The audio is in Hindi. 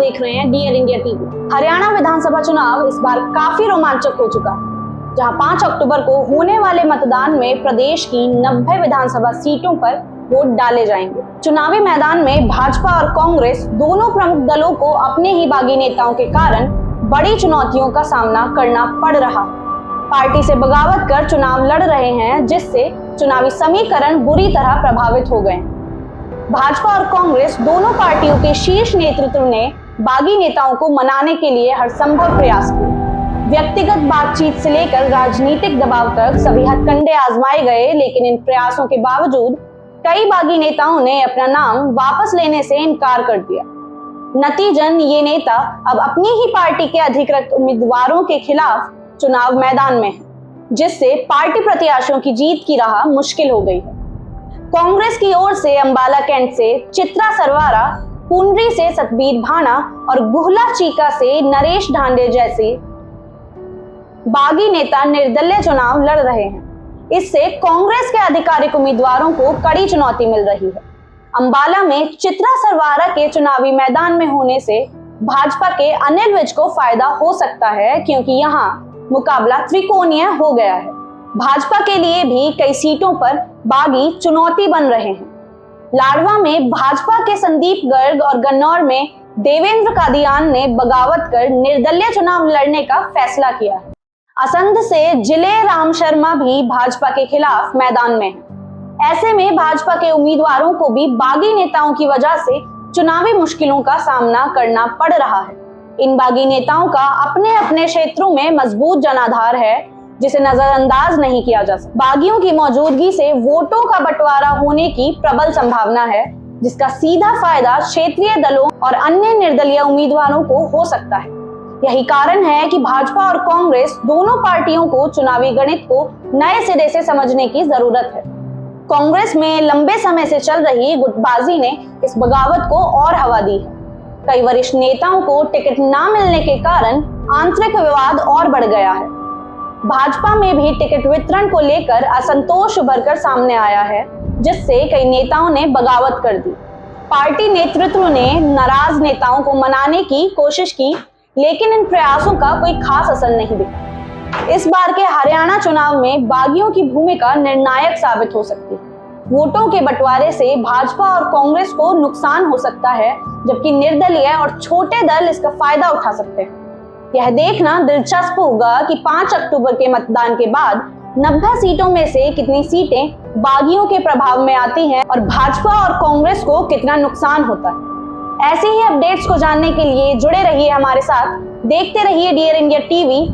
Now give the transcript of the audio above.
देख रहे हैं डियर इंडिया टीवी। हरियाणा विधानसभा चुनाव इस बार काफी रोमांचक हो चुका है, जहां 5 अक्टूबर को होने वाले मतदान में प्रदेश की 90 विधानसभा सीटों पर वोट डाले जाएंगे। चुनावी मैदान में भाजपा और कांग्रेस दोनों प्रमुख दलों को अपने ही बागी नेताओं के कारण बड़ी चुनौतियों का सामना करना पड़ रहा। पार्टी से बगावत कर चुनाव लड़ रहे हैं, जिससे चुनावी समीकरण बुरी तरह प्रभावित हो गए। भाजपा और कांग्रेस दोनों पार्टियों के शीर्ष नेतृत्व ने बागी नेताओं को मनाने के लिए हर संभव प्रयास किए। व्यक्तिगत बातचीत से लेकर राजनीतिक दबाव तक सभी हथकंडे आजमाए गए, लेकिन इन प्रयासों के बावजूद कई बागी नेताओं ने अपना नाम वापस लेने से इनकार कर दिया। नतीजन ये नेता अब अपनी ही पार्टी के अधिकृत उम्मीदवारों के खिलाफ चुनाव मैदान में है, जिससे पार्टी प्रत्याशियों की जीत की राह मुश्किल हो गई है। कांग्रेस की ओर से अंबाला कैंट से चित्रा सरवारा, पुंडरी से सतबीर भाना और गुहला चीका से नरेश ढांडे जैसे बागी नेता निर्दलीय चुनाव लड़ रहे हैं। इससे कांग्रेस के आधिकारिक उम्मीदवारों को कड़ी चुनौती मिल रही है। अंबाला में चित्रा सरवारा के चुनावी मैदान में होने से भाजपा के अनिल विज को फायदा हो सकता है, क्योंकि यहाँ मुकाबला त्रिकोणीय हो गया है। भाजपा के लिए भी कई सीटों पर बागी चुनौती बन रहे हैं। लाडवा में भाजपा के संदीप गर्ग और गन्नौर में देवेंद्र कादियान ने बगावत कर निर्दलीय चुनाव लड़ने का फैसला किया है। असंध से जिले राम शर्मा भी भाजपा के खिलाफ मैदान में है। ऐसे में भाजपा के उम्मीदवारों को भी बागी नेताओं की वजह से चुनावी मुश्किलों का सामना करना पड़ रहा है। इन बागी नेताओं का अपने अपने क्षेत्रों में मजबूत जनाधार है, जिसे नजरअंदाज नहीं किया जा सकता। बागियों की मौजूदगी से वोटों का बंटवारा होने की प्रबल संभावना है, जिसका सीधा फायदा क्षेत्रीय दलों और अन्य निर्दलीय उम्मीदवारों को हो सकता है। यही कारण है कि भाजपा और कांग्रेस दोनों पार्टियों को चुनावी गणित को नए सिरे से समझने की जरूरत है। कांग्रेस में लंबे समय से चल रही गुटबाजी ने इस बगावत को और हवा दी है। कई वरिष्ठ नेताओं को टिकट न मिलने के कारण आंतरिक विवाद और बढ़ गया है। भाजपा में भी टिकट वितरण को लेकर असंतोष उभरकर सामने आया है, जिससे कई नेताओं ने बगावत कर दी। पार्टी नेतृत्व ने नाराज नेताओं को मनाने की कोशिश की, लेकिन इन प्रयासों का कोई खास असर नहीं दिखा। इस बार के हरियाणा चुनाव में बागियों की भूमिका निर्णायक साबित हो सकती है। वोटों के बंटवारे से भाजपा और कांग्रेस को नुकसान हो सकता है, जबकि निर्दलीय और छोटे दल इसका फायदा उठा सकते हैं। यह देखना दिलचस्प होगा कि 5 अक्टूबर के मतदान के बाद 90 सीटों में से कितनी सीटें बागियों के प्रभाव में आती हैं और भाजपा और कांग्रेस को कितना नुकसान होता है। ऐसे ही अपडेट्स को जानने के लिए जुड़े रहिए हमारे साथ, देखते रहिए डियर इंडिया टीवी।